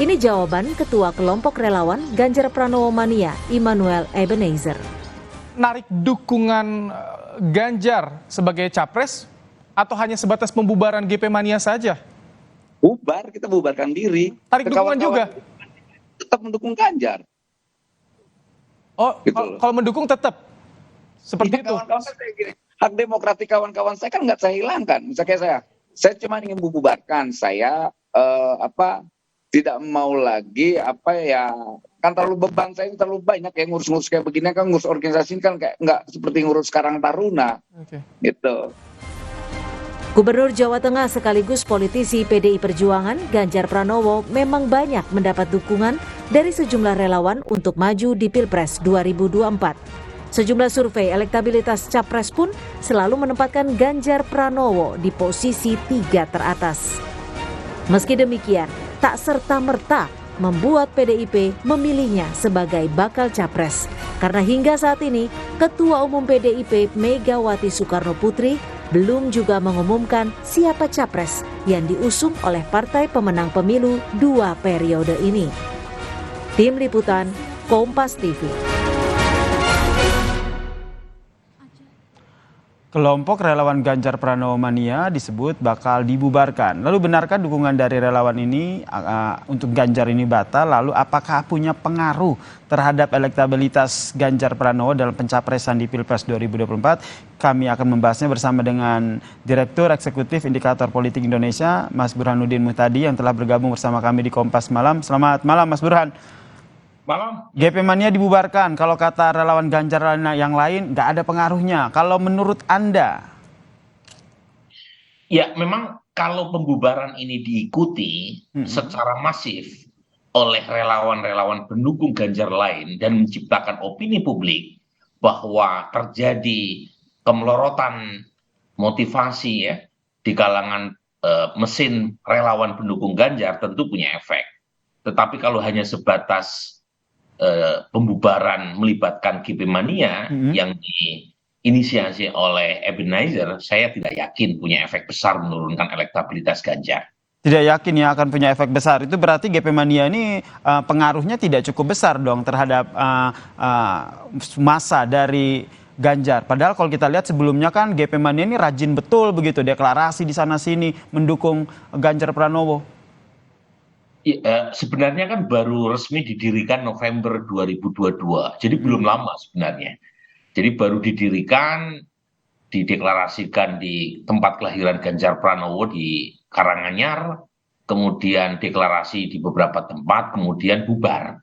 Ini jawaban Ketua Kelompok Relawan Ganjar Pranowo Mania, Immanuel Ebenezer. Narik dukungan Ganjar sebagai capres atau hanya sebatas pembubaran GP Mania saja? Bubar, kita bubarkan diri. Tarik dukungan juga? Tetap mendukung Ganjar. Oh, gitu. Kalau mendukung tetap? Seperti itu? Kawan-kawan saya gini, hak demokratik kawan-kawan saya kan nggak saya hilangkan. Misalnya saya cuma ingin membubarkan. Saya tidak mau lagi kan terlalu beban saya terlalu banyak kayak ngurus-ngurus kayak begini kan, ngurus organisasi kan kayak nggak seperti ngurus Karang Taruna. Gitu. Gubernur Jawa Tengah sekaligus politisi PDI Perjuangan Ganjar Pranowo memang banyak mendapat dukungan dari sejumlah relawan untuk maju di Pilpres 2024. Sejumlah survei elektabilitas capres pun selalu menempatkan Ganjar Pranowo di posisi 3 teratas. Meski demikian, tak serta-merta membuat PDIP memilihnya sebagai bakal capres. Karena hingga saat ini, Ketua Umum PDIP Megawati Soekarno Putri belum juga mengumumkan siapa capres yang diusung oleh partai pemenang pemilu 2 periode ini. Tim Liputan, Kompas TV. Kelompok relawan Ganjar Pranowo Mania disebut bakal dibubarkan. Lalu benarkah dukungan dari relawan ini untuk Ganjar ini batal? Lalu apakah punya pengaruh terhadap elektabilitas Ganjar Pranowo dalam pencapresan di Pilpres 2024? Kami akan membahasnya bersama dengan Direktur Eksekutif Indikator Politik Indonesia, Mas Burhanuddin Muhtadi yang telah bergabung bersama kami di Kompas Malam. Selamat malam, Mas Burhan. Malam. GP Mania dibubarkan, kalau kata relawan Ganjar yang lain nggak ada pengaruhnya. Kalau menurut Anda? Ya memang kalau pembubaran ini diikuti secara masif oleh relawan-relawan pendukung Ganjar lain dan menciptakan opini publik bahwa terjadi kemelorotan motivasi ya di kalangan mesin relawan pendukung Ganjar, tentu punya efek. Tetapi kalau hanya sebatas pembubaran melibatkan GP Mania yang diinisiasi oleh Ebenezer, saya tidak yakin punya efek besar menurunkan elektabilitas Ganjar. Tidak yakin ya akan punya efek besar. Itu berarti GP Mania ini pengaruhnya tidak cukup besar dong terhadap massa dari Ganjar. Padahal kalau kita lihat sebelumnya kan GP Mania ini rajin betul begitu, deklarasi di sana sini mendukung Ganjar Pranowo. Sebenarnya kan baru resmi didirikan November 2022, jadi belum lama sebenarnya. Jadi baru didirikan, dideklarasikan di tempat kelahiran Ganjar Pranowo di Karanganyar, kemudian deklarasi di beberapa tempat, kemudian bubar.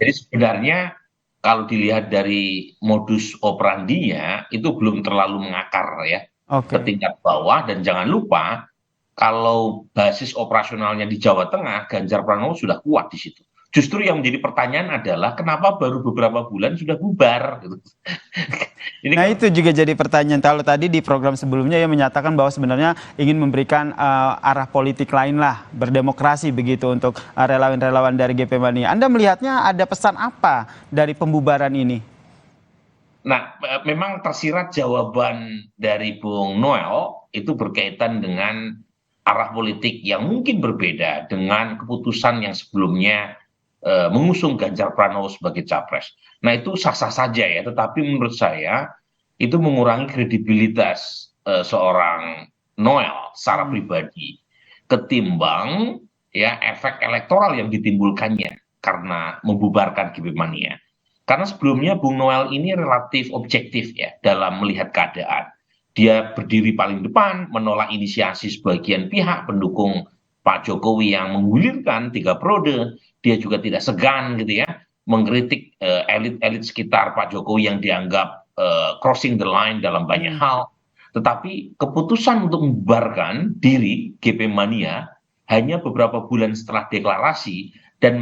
Jadi sebenarnya kalau dilihat dari modus operandinya itu belum terlalu mengakar ya ke tingkat bawah, dan jangan lupa kalau basis operasionalnya di Jawa Tengah, Ganjar Pranowo sudah kuat di situ. Justru yang menjadi pertanyaan adalah kenapa baru beberapa bulan sudah bubar? Gitu. Itu juga jadi pertanyaan. Kalau tadi di program sebelumnya ya menyatakan bahwa sebenarnya ingin memberikan arah politik lain lah, berdemokrasi begitu untuk relawan-relawan dari GP Mania. Anda melihatnya ada pesan apa dari pembubaran ini? Nah, memang tersirat jawaban dari Bung Noel itu berkaitan dengan arah politik yang mungkin berbeda dengan keputusan yang sebelumnya mengusung Ganjar Pranowo sebagai capres. Nah itu sah-sah saja ya, tetapi menurut saya itu mengurangi kredibilitas seorang Noel secara pribadi ketimbang ya efek elektoral yang ditimbulkannya karena membubarkan GP Mania. Karena sebelumnya Bung Noel ini relatif objektif ya dalam melihat keadaan. Dia berdiri paling depan, menolak inisiasi sebagian pihak pendukung Pak Jokowi yang menggulirkan 3 periode. Dia juga tidak segan gitu ya, mengkritik elit-elit sekitar Pak Jokowi yang dianggap crossing the line dalam banyak hal. Tetapi keputusan untuk membubarkan diri GP Mania hanya beberapa bulan setelah deklarasi dan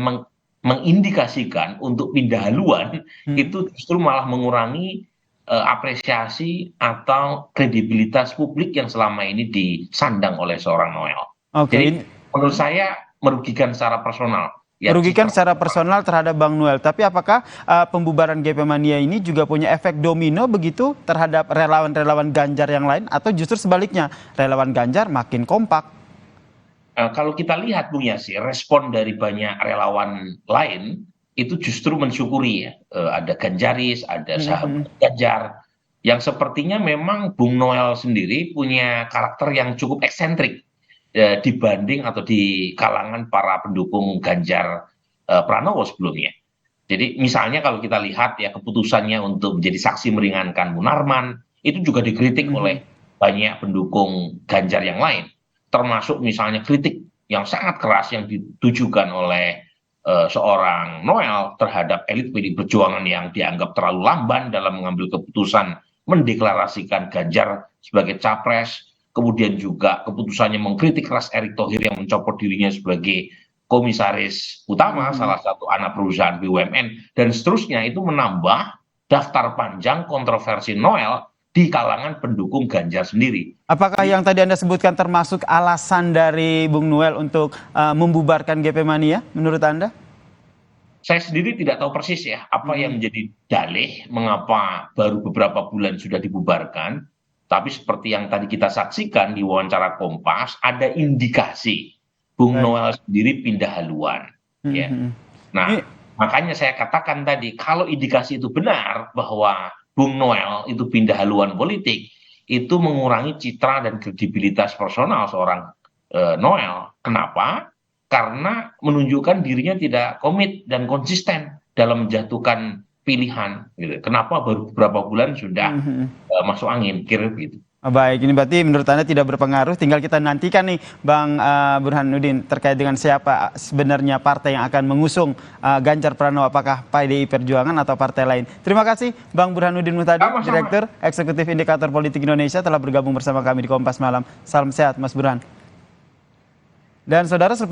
mengindikasikan untuk pindah haluan, itu justru malah mengurangi apresiasi atau kredibilitas publik yang selama ini disandang oleh seorang Noel. Jadi menurut saya merugikan secara personal. Merugikan secara personal terhadap Bang Noel. Tapi apakah pembubaran GP Mania ini juga punya efek domino begitu terhadap relawan-relawan Ganjar yang lain, atau justru sebaliknya relawan Ganjar makin kompak? kalau kita lihat Bung Yasir, respon dari banyak relawan lain itu justru mensyukuri ya. Ada Ganjaris, ada sahabat Ganjar, yang sepertinya memang Bung Noel sendiri punya karakter yang cukup eksentrik dibanding atau di kalangan para pendukung Ganjar Pranowo sebelumnya. Jadi misalnya kalau kita lihat ya keputusannya untuk menjadi saksi meringankan Munarman, itu juga dikritik oleh banyak pendukung Ganjar yang lain. Termasuk misalnya kritik yang sangat keras yang ditujukan oleh seorang Noel terhadap elit PDI Perjuangan yang dianggap terlalu lamban dalam mengambil keputusan mendeklarasikan Ganjar sebagai capres, kemudian juga keputusannya mengkritik keras Erick Thohir yang mencopot dirinya sebagai komisaris utama salah satu anak perusahaan BUMN, dan seterusnya. Itu menambah daftar panjang kontroversi Noel di kalangan pendukung Ganjar sendiri. Apakah yang tadi Anda sebutkan termasuk alasan dari Bung Noel untuk membubarkan GP Mania menurut Anda? Saya sendiri tidak tahu persis ya apa yang menjadi dalih mengapa baru beberapa bulan sudah dibubarkan. Tapi seperti yang tadi kita saksikan di wawancara Kompas, ada indikasi Bung Noel sendiri pindah haluan. Ya. Nah, makanya saya katakan tadi, kalau indikasi itu benar bahwa Bung Noel itu pindah haluan politik, itu mengurangi citra dan kredibilitas personal seorang Noel. Kenapa? Karena menunjukkan dirinya tidak komit dan konsisten dalam menjatuhkan pilihan. Gitu. Kenapa baru beberapa bulan sudah masuk angin, kira gitu. Baik, ini berarti menurut Anda tidak berpengaruh, tinggal kita nantikan nih Bang Burhanuddin terkait dengan siapa sebenarnya partai yang akan mengusung Ganjar Pranowo, apakah PDI Perjuangan atau partai lain. Terima kasih Bang Burhanuddin Muhtadi, Direktur Eksekutif Indikator Politik Indonesia telah bergabung bersama kami di Kompas Malam. Salam sehat Mas Burhan. Dan saudara,